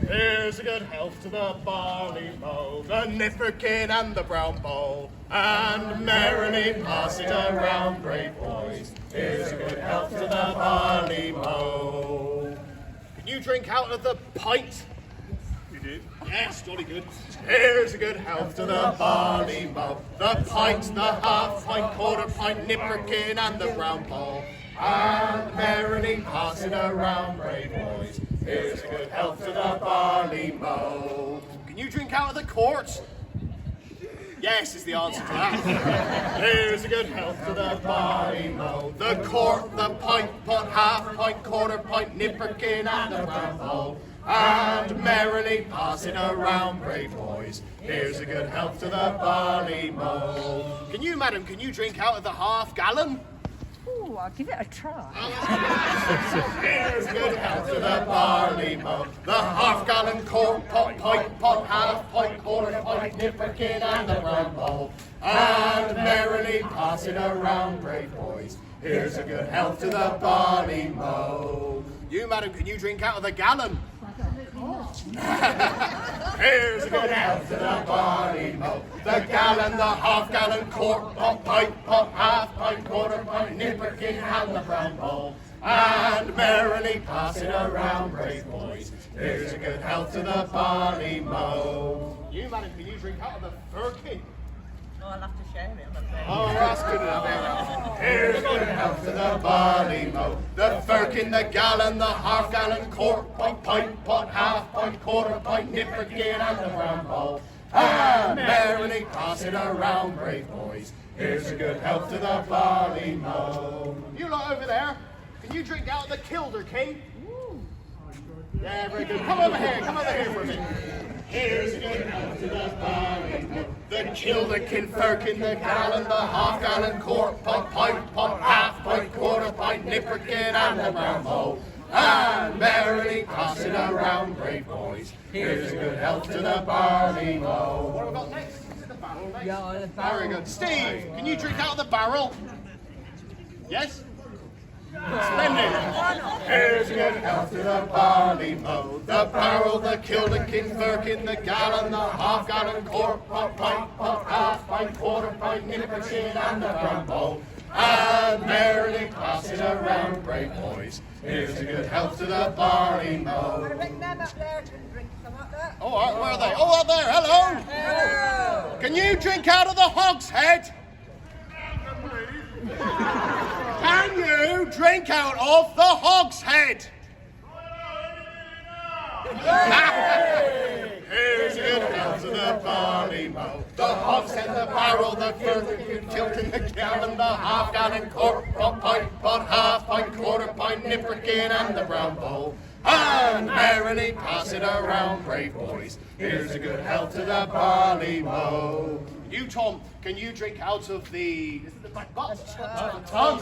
Here's a good health to the barley mow, the nipperkin and the brown bowl, and merrily pass it around, brave boys. Here's a good health to the barley mow. Can you drink out of the pint? You do? Yes, jolly good. Here's a good health to the barley mow, the pint, the half pint, quarter pint, nipperkin and the brown bowl, and merrily pass it around, brave boys. Here's a good health to the barley mow. Can you drink out of the quart? Yes is the answer to that. Here's a good health to the barley mow, the quart, the pint, pot, half pint, quarter pint, nipperkin and the brown bowl, and merrily pass it around, brave boys. Here's a good health to the barley mow. Can you, madam, can you drink out of the half gallon? Ooh, I'll give it a try. Here's good health to the barley mow, the half gallon, quart, pot, pint, pot, half pint, quarter pint, nipperkin and the brown bowl, and merrily pass it around, brave boys. Here's a good health to the barley mow. You, madam, can you drink out of the gallon? Here's a good health to the barley mow, the gallon, the half gallon, quart, pot, pint, pot, half pint, quarter pint, nipperkin and the brown bowl, and merrily pass it around, brave boys. Here's a good health to the barley mow. You, madam, can you drink out of the firkin? Oh, I'll have to share it, I'm afraid. Oh, that's good enough. Here's good health to the barley mow, the firkin, the gallon, the half gallon, quart, pint, pot, half pint, quarter pint, nipperkin and the brown bowl, and merrily pass it around, brave boys. Here's a good health to the barley mow. You lot over there, can you drink out of the kilderkin? Yeah, very good. Come over here for a minute. Here's a good health to the barley mow, the kilderkin, firkin, the gallon, the half gallon, quart, pint, pot, half pint, quarter pint, nipperkin and the brown bowl, and merrily pass it around, brave boys. Here's a good health to the barley mow. What have we got next? Is it the barrel next? Yeah, the barrel. Very good. Steve, can you drink out of the barrel? Yes? Splendid. Here's a good health to the barley mow, the barrel, the kilderkin, firkin, the gallon, the half gallon, quart, pint, pot, half pint, quarter pint, nipperkin and the brown bowl, and merrily pass it around, brave boys. Here's a good health to the barley mow. Oh, where are they? Oh, out there. Hello. Hello. Can you drink out of the hogshead? Can you drink out of the hogshead? Here's a good health to the barley mow, the hogshead, the barrel, the firkin, kilderkin, the gallon, the half gallon, quart, pint, pot, half pint, quarter pint, nipperkin and the brown bowl, and merrily pass it around, brave boys. Here's a good health to the barley mow. You, Tom, can you drink out of the tongue?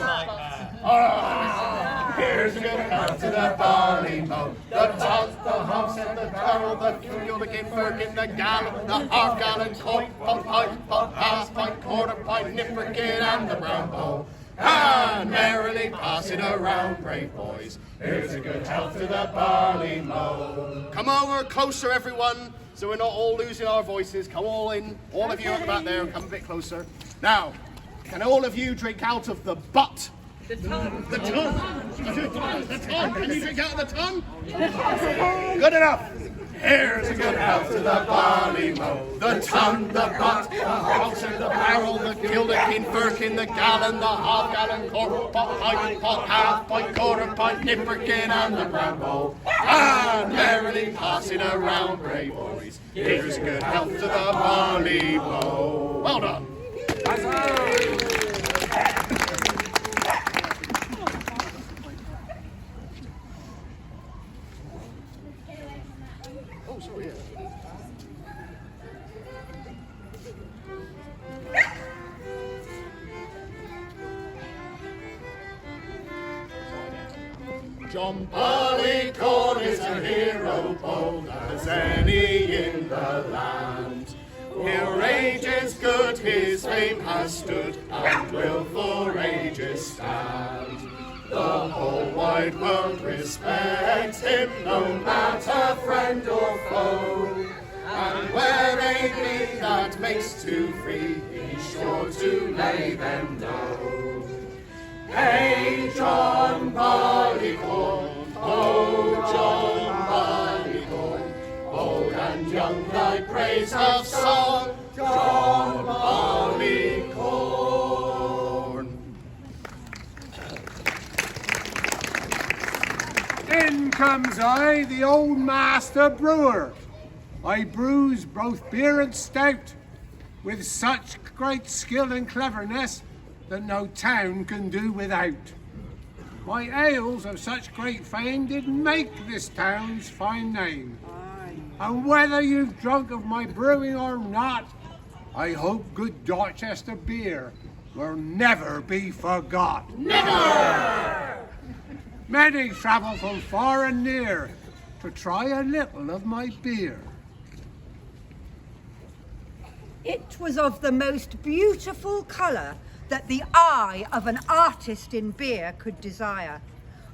Here's a good health to the barley mow, the tongue, the hogshead, the barrel, the kilderkin, firkin, the gallon, the half gallon, quart, pint, pot, half pint, quarter pint, nipperkin and the brown bowl, and merrily pass it around, brave boys. Here's a good health to the barley mow. Come over closer, everyone, so we're not all losing our voices. Come all in, all of you at the back there, come a bit closer. Now, can all of you drink out of the butt? The tongue. The tongue. The tongue. Can you drink out of the tongue? Good enough. Here's a good health to the barley mow, the tongue, the butt, the hogshead, the barrel, the kilderkin, firkin, the gallon, the half gallon, quart, pint, pot, half pint, quarter pint, nipperkin and the brown bowl, and merrily pass it around, brave boys. Here's a good health to the barley mow. Well done. Oh, sorry. John Barleycorn is a hero bold as any in the land. For ages good his fame has stood, and will for ages stand. The whole wide world respects him, no matter friend or foe. And where they be that makes too free, he's sure to lay them low. Hey, John Barleycorn, oh John Barleycorn, old and young thy praise have sung, John Barleycorn. In comes I, the old master brewer. I brews both beer and stout, with such great skill and cleverness that no town can do without. My ales of such great fame did make this town's fine name. And whether you've drunk of my brewing or not, I hope good Dorchester beer will never be forgot. Never! Many travel from far and near to try a little of my beer. It was of the most beautiful colour that the eye of an artist in beer could desire.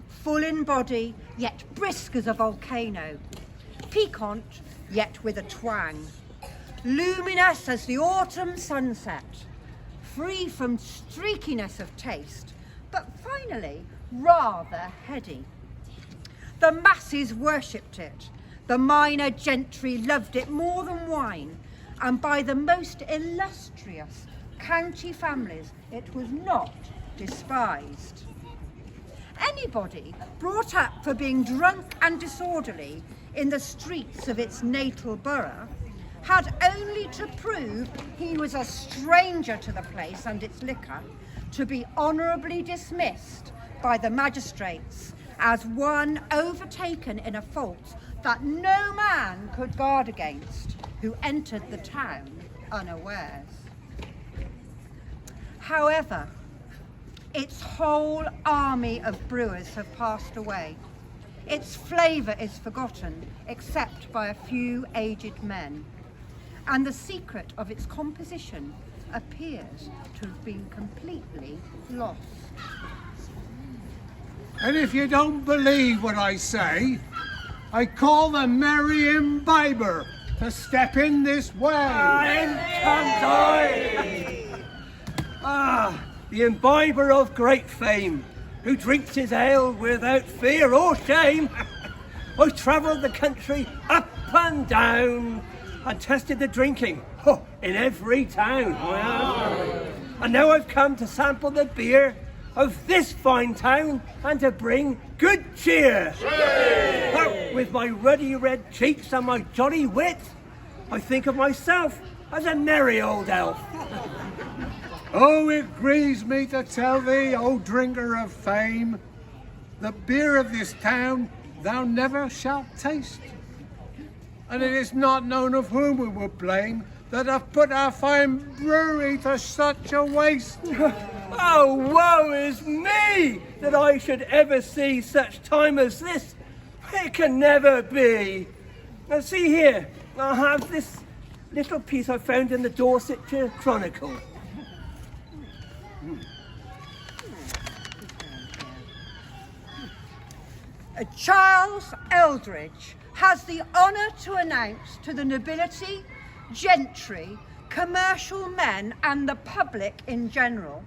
Full in body, yet brisk as a volcano. Piquant, yet with a twang. Luminous as the autumn sunset. Free from streakiness of taste, but finally rather heady. The masses worshipped it. The minor gentry loved it more than wine, and by the most illustrious county families it was not despised. Anybody brought up for being drunk and disorderly in the streets of its natal borough had only to prove he was a stranger to the place and its liquor to be honourably dismissed by the magistrates as one overtaken in a fault that no man could guard against who entered the town unawares. However, its whole army of brewers have passed away. Its flavour is forgotten, except by a few aged men, and the secret of its composition appears to have been completely lost. And if you don't believe what I say, I call the merry imbiber to step in this way. In comes I! The imbiber of great fame, who drinks his ale without fear or shame. I travelled the country up and down, and tested the drinking in every town. And now I've come to sample the beer of this fine town and to bring good cheer. With my ruddy red cheeks and my jolly wit, I think of myself as a merry old elf. Oh, it grieves me to tell thee, O drinker of fame, the beer of this town thou never shalt taste. And it is not known of whom we will blame that have put our fine brewery to such a waste. Oh, woe is me, that I should ever see such time as this. It can never be. Now see here, I have this little piece I found in the Dorsetshire Chronicle. Charles Eldridge has the honour to announce to the nobility, gentry, commercial men and the public in general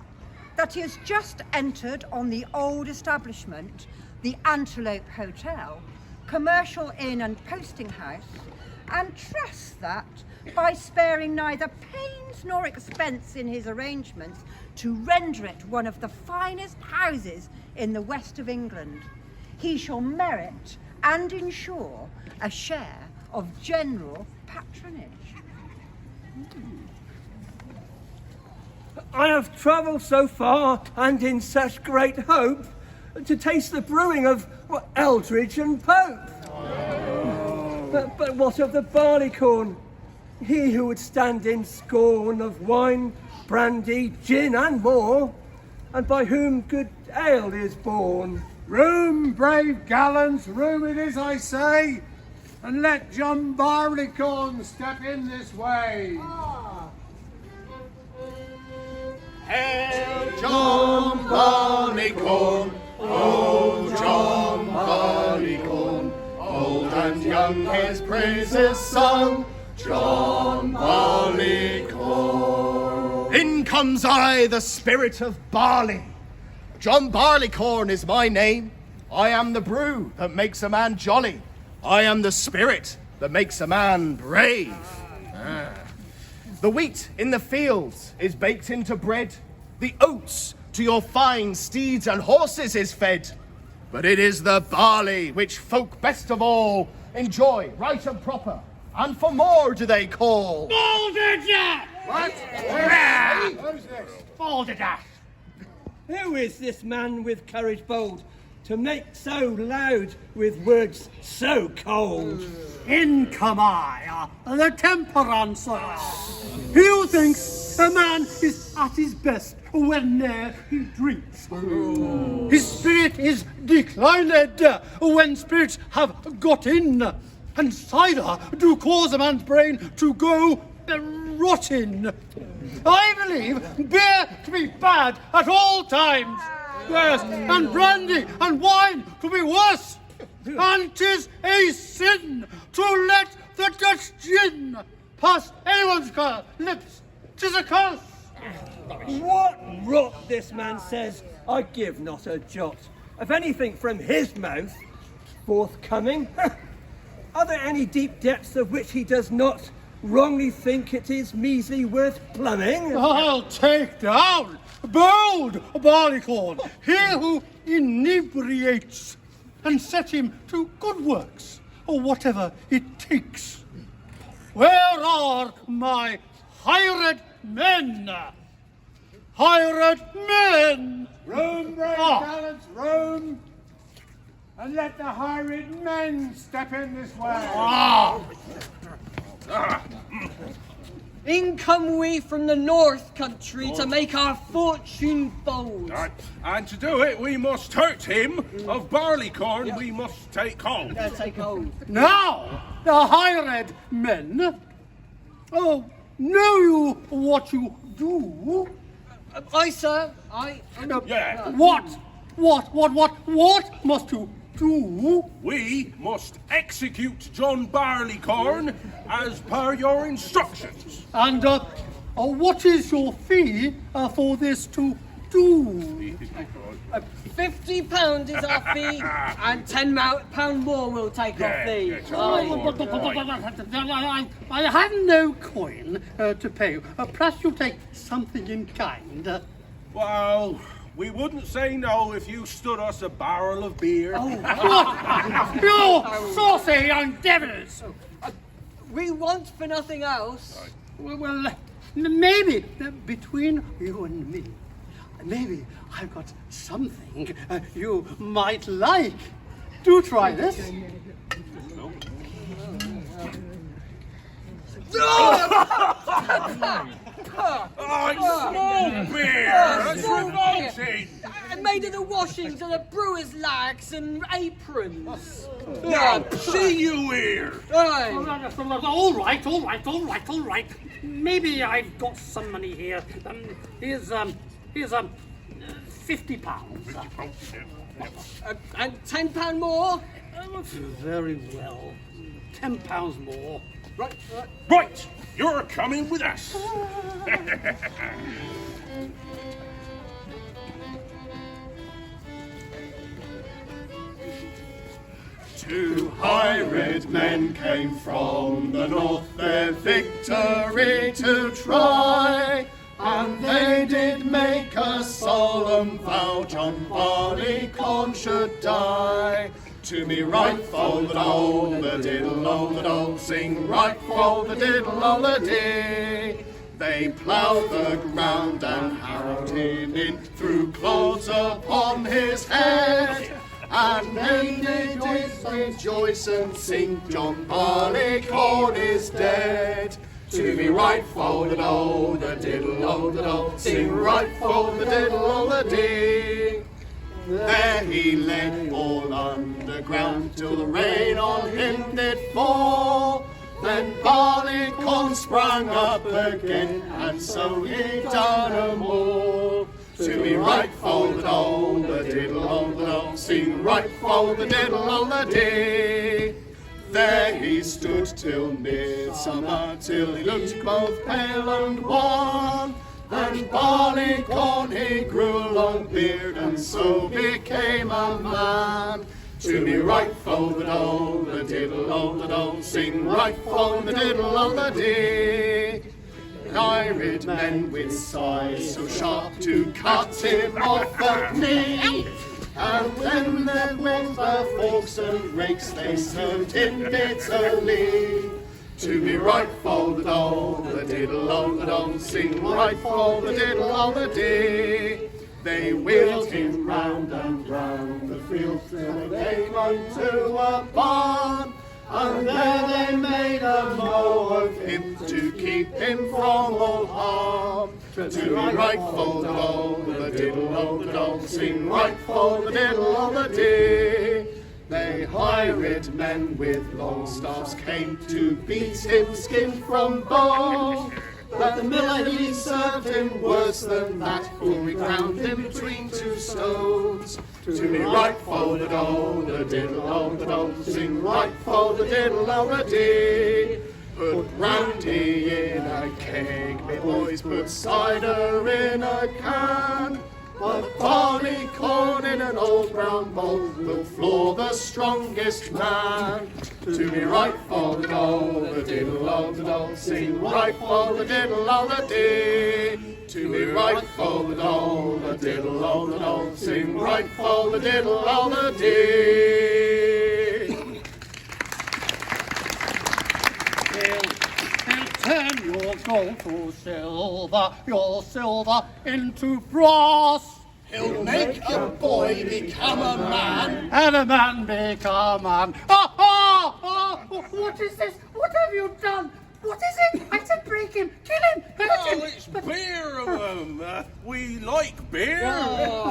that he has just entered on the old establishment, the Antelope Hotel, commercial inn and posting house, and trusts that, by sparing neither pains nor expense in his arrangements, to render it one of the finest houses in the west of England, he shall merit and ensure a share of general patronage. I have travelled so far and in such great hope to taste the brewing of Eldridge and Pope. But what of the Barleycorn? He who would stand in scorn of wine, brandy, gin and more, and by whom good ale is born. Room, brave gallants, room it is, I say. And let John Barleycorn step in this way. Hail John Barleycorn, oh John Barleycorn, old and young his praises sung, John Barleycorn. In comes I, the spirit of barley. John Barleycorn is my name. I am the brew that makes a man jolly. I am the spirit that makes a man brave. The wheat in the fields is baked into bread. The oats to your fine steeds and horses is fed. But it is the barley which folk best of all enjoy right and proper. And for more do they call. Balderdash! What? Who's this? Balderdash! Who is this man with courage bold to make so loud with words so cold? In come I, the temperancer. Who thinks a man is at his best when he drinks? His spirit is declined when spirits have got in, and cider do cause a man's brain to go rotten. I believe beer to be bad at all times. Yes, and brandy and wine to be worse. And 'tis a sin to let the Dutch gin pass anyone's lips. 'Tis a curse. What rot this man says, I give not a jot. If anything from his mouth forthcoming, are there any deep depths of which he does not wrongly think it is measly worth plumbing? I'll take down bold Barleycorn, he who inebriates, and set him to good works, or whatever it takes. Where are my hired men? Hired men! Room, brave gallants, room. And let the hired men step in this way. In come we from the north country to make our fortune bold. And to do it, we must hurt him. Of Barleycorn, we must take hold. Take hold. Now, the hired men, oh, know you what you do? I, sir, Yeah. What must you do? We must execute John Barleycorn as per your instructions. And what is your fee for this to do? £50 is our fee, and £10 more we'll take off thee. I have no coin to pay you. Perhaps you'll take something in kind. Well, we wouldn't say no if you stood us a barrel of beer. What? You saucy young devils! We want for nothing else. Well, maybe between you and me, maybe I've got something you might like. Do try this. Small beer! That's revolting! Made of the washings of the brewers' lags and aprons. Now, see you here! Aye. All right. Maybe I've got some money here. Here's £50. And £10 more? Very well. £10 more. Right, you're coming with us. Two hired men came from the north their victory to try, and they did make a solemn vow John Barleycorn should die. To me right for the dole, the diddle o the dole, sing right for the diddle o the dee. They ploughed the ground and harrowed him in, threw clods upon his head. And then they did rejoice and sing, John Barleycorn is dead. To me right for the dole, the diddle o the dole, sing right for the diddle o the dee. There he lay all underground till the rain on him did fall. Then Barleycorn sprang up again, and so he done 'em all. To me right fold on the diddle on the dong, sing right fold the diddle on the dee. There he stood till midsummer, till he looked both pale and wan. And Barleycorn he grew a long beard, and so became a man. To me right fold the dong, the diddle on the dong, sing right fold the diddle on the dee. I rid men with scythes so sharp to cut him off at knee. And then there with the forks and rakes they served him bitterly. To me right fold the dong, the diddle on the dong, sing right fold the diddle on the dee. They wheeled him round and round the field till they came unto a barn. And there they made a mow of him to keep him from all harm. To me right fold the dong, the diddle on the dong, sing right fold the diddle on the dee. They hired men with long staffs came to beat him skin from bone. But the miller he served him worse than that, for he ground him between two stones. To me right fold the dong, the diddle on the dong, sing right fold the diddle on the dee. Put brandy in a keg, me boys, put cider in a can. But Barleycorn in an old brown bowl will floor the strongest man. To me right fold the dong, the diddle on the dong, sing right fold the diddle on the dee. To me right fold the dong, the diddle on the dong, sing right fold the diddle on the dee. Turn your gold to silver, your silver into brass. He'll make a boy become a man. And a man become a man. Oh, what is this? What have you done? What is it? I said break him, kill him, hurt him. Oh, it's beer. We like beer.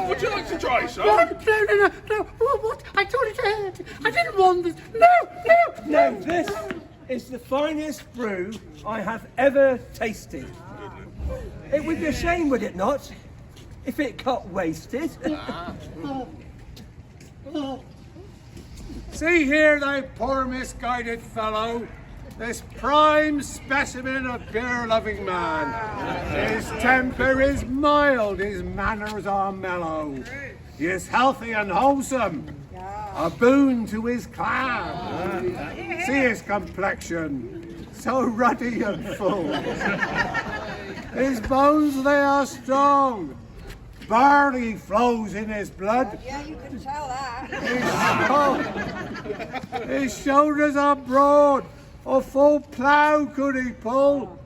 Would you like to try some? No. What? I told you to hurt. I didn't want this. No. This is the finest brew I have ever tasted. It would be a shame, would it not, if it got wasted? See here, thou poor misguided fellow. This prime specimen of beer-loving man. His temper is mild, his manners are mellow. He is healthy and wholesome, a boon to his clan. See his complexion, so ruddy and full. His bones, they are strong. Barley flows in his blood. Yeah, you can tell that. His shoulders are broad. A full plough could he pull.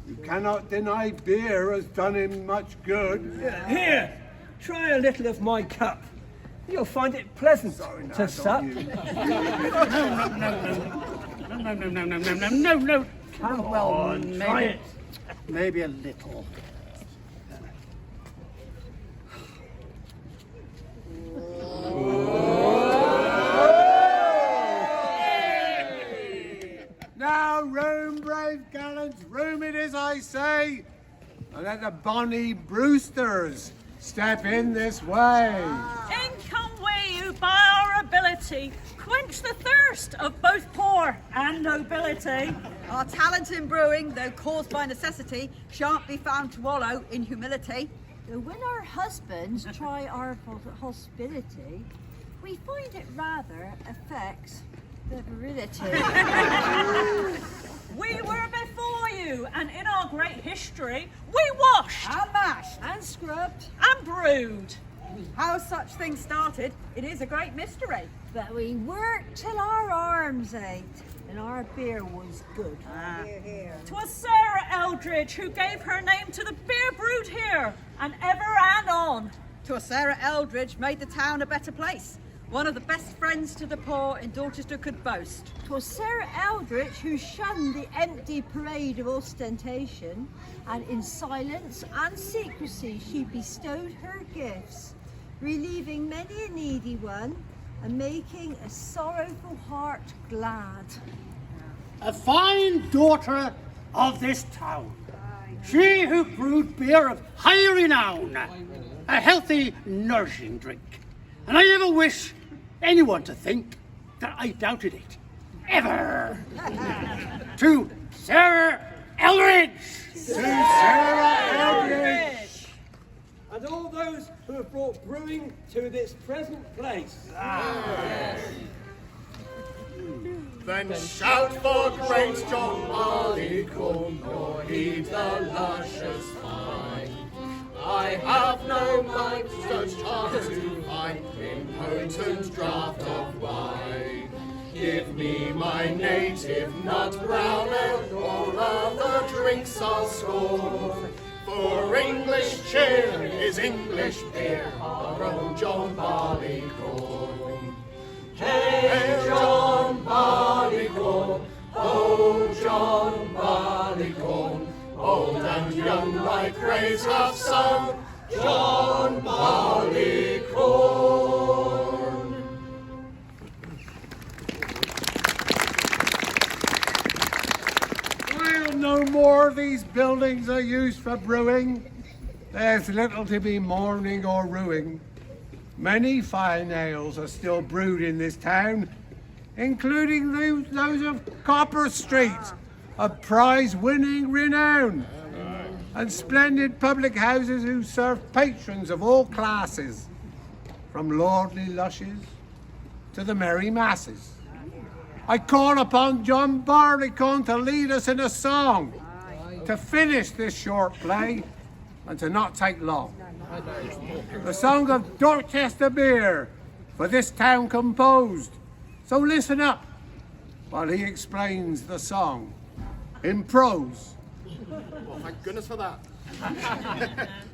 You cannot deny beer has done him much good. Here, try a little of my cup. You'll find it pleasant to sup. No. Come Well, on, try it. Maybe a little. Now, room, brave gallants, room it is, I say, and let the bonny Brewsters step in this way. In come we who by our ability quench the thirst of both poor and nobility. Our talent in brewing, though caused by necessity, shan't be found to wallow in humility. When our husbands try our hospitality, we find it rather affects the virility. We were before you, and in our great history, we washed And mashed. And scrubbed, and brewed. How such things started, it is a great mystery. but we worked till our arms ached, and our beer was good. 'Twas Sarah Eldridge who gave her name to the beer brewed here, and ever and on. 'Twas Sarah Eldridge made the town a better place. One of the best friends to the poor in Dorchester could boast. 'Twas Sarah Eldridge who shunned the empty parade of ostentation, and in silence and secrecy she bestowed her gifts. relieving many a needy one and making a sorrowful heart glad. A fine daughter of this town. She who brewed beer of high renown, a healthy, nourishing drink. And I never wish anyone to think that I doubted it. Ever. To Sarah Eldridge! To Sarah Eldridge! And all those who have brought brewing to this present place. Then shout for great John Barleycorn, nor heed the luscious fine. I have no mind such chance to find in potent draught of wine. Give me my native nut brown ale, all other drinks I'll scorn. For English cheer is English beer, our own John Barleycorn. Hey, John Barleycorn, oh, John Barleycorn, old and young thy praise have sung, John Barleycorn. While no more of these buildings are used for brewing, there's little to be mourning or ruing. Many fine ales are still brewed in this town, including those of Copper Street, of prize-winning renown, and splendid public houses who serve patrons of all classes, from lordly lushes to the merry masses. I call upon John Barleycorn to lead us in a song, to finish this short play, and to not take long. The song of Dorchester beer, for this town composed. So listen up while he explains the song in prose. Well, thank goodness for that.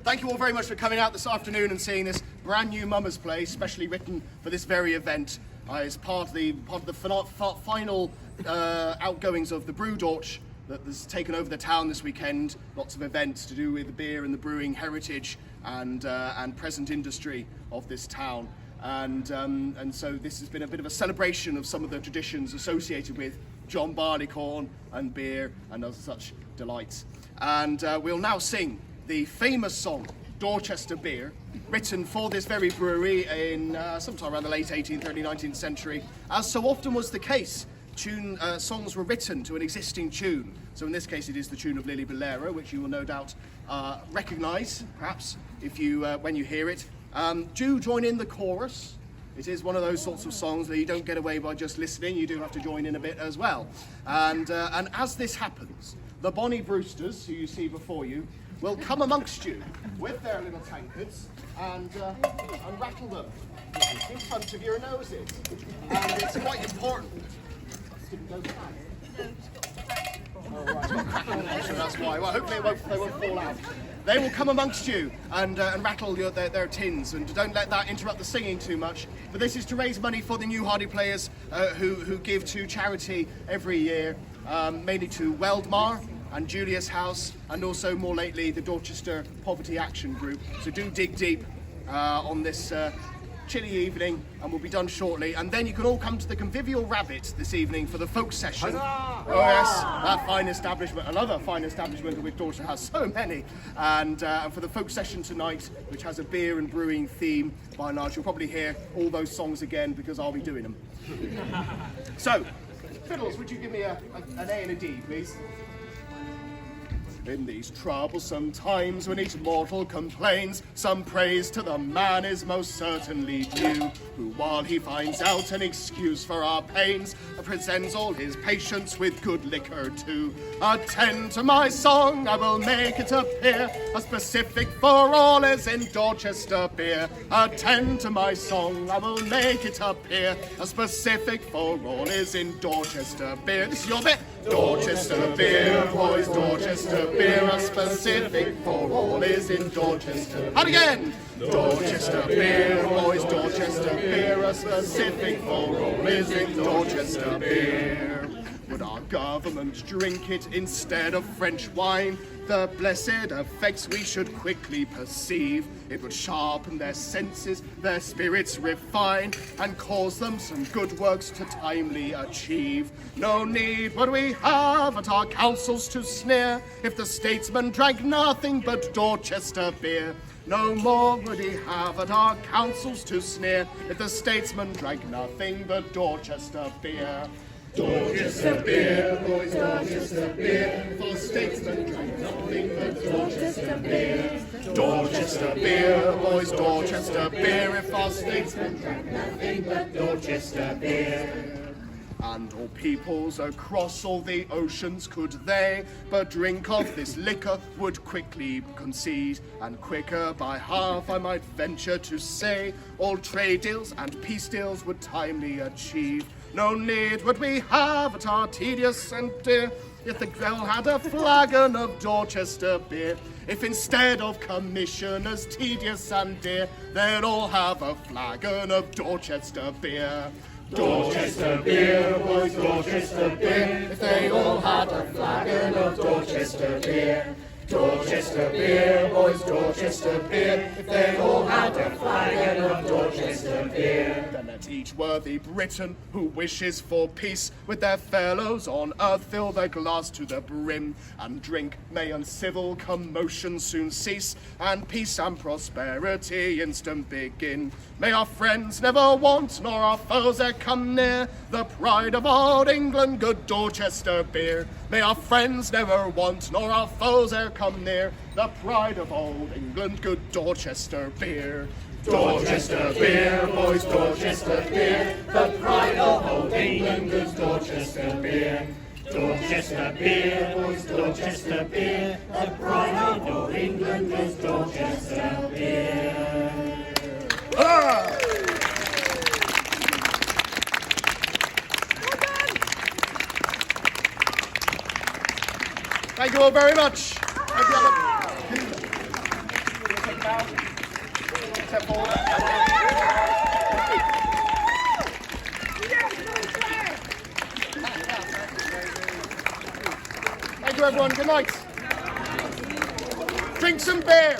Thank you all very much for coming out this afternoon and seeing this brand new Mummers play, specially written for this very event. As part of the final outgoings of the BrewDorch that has taken over the town this weekend. Lots of events to do with the beer and the brewing heritage and present industry of this town. And so this has been a bit of a celebration of some of the traditions associated with John Barleycorn and beer and other such delights. And we'll now sing the famous song, Dorchester Beer, written for this very brewery in sometime around the late 18th, early 19th century. As so often was the case, songs were written to an existing tune. So in this case it is the tune of Lily Bolero, which you will no doubt recognise, perhaps, if you when you hear it. Do join in the chorus. It is one of those sorts of songs that you don't get away by just listening, you do have to join in a bit as well. And as this happens, the bonny Brewsters, who you see before you, will come amongst you with their little tankards and rattle them in front of your noses. And it's quite important. Oh, right. So that's why. Well, hopefully they won't fall out. They will come amongst you and rattle their tins, and don't let that interrupt the singing too much. But this is to raise money for the New Hardy players who give to charity every year, mainly to Weldmar and Julius House, and also more lately the Dorchester Poverty Action Group. So do dig deep on this chilly evening, and we'll be done shortly. And then you can all come to the Convivial Rabbit this evening for the folk session. Huzzah! Oh yes, that fine establishment, another fine establishment of which Dorchester has so many. And for the folk session tonight, which has a beer and brewing theme, by and large, you'll probably hear all those songs again because I'll be doing them. So, Fiddles, would you give me an A and a D, please? In these troublesome times when each mortal complains, some praise to the man is most certainly due, who while he finds out an excuse for our pains, presents all his patients with good liquor too. Attend to my song, I will make it appear, a specific for all is in Dorchester beer. Attend to my song, I will make it appear, a specific for all is in Dorchester beer. This is your bit. Dorchester beer, boys, Dorchester beer, a specific for all is in Dorchester. And again! Dorchester beer, boys, Dorchester beer, a specific for all is in Dorchester beer. Would our government drink it instead of French wine. The blessed effects we should quickly perceive. It would sharpen their senses, their spirits refine, and cause them some good works to timely achieve. No need would we have at our councils to sneer if the statesman drank nothing but Dorchester beer. No more would he have at our councils to sneer if the statesman drank nothing but Dorchester beer. Dorchester beer, boys, Dorchester beer, for statesmen drank nothing but Dorchester beer. Dorchester beer, boys, Dorchester beer, if our statesmen drank nothing but Dorchester beer. And all peoples across all the oceans could they but drink of this liquor would quickly concede, and quicker by half I might venture to say all trade deals and peace deals would timely achieve. No need would we have at our tedious and dear if the girl had a flagon of Dorchester beer. If instead of commissioners tedious and dear, they'd all have a flagon of Dorchester beer. Dorchester beer, boys, Dorchester beer, if they all had a flagon of Dorchester beer. Dorchester beer, boys, Dorchester beer, if they all had a flagon of Dorchester beer. Then let each worthy Briton who wishes for peace with their fellows on earth fill their glass to the brim and drink. May uncivil commotion soon cease and peace and prosperity instant begin. May our friends never want nor our foes e'er come near the pride of old England, good Dorchester beer. May our friends never want nor our foes e'er come near the pride of old England, good Dorchester beer. Dorchester beer, boys, Dorchester beer, the pride of old England, good Dorchester beer. Dorchester beer, boys, Dorchester beer, the pride of old England, good Dorchester beer. Thank you all very much. Thank you, everyone. Good night. Drink some beer.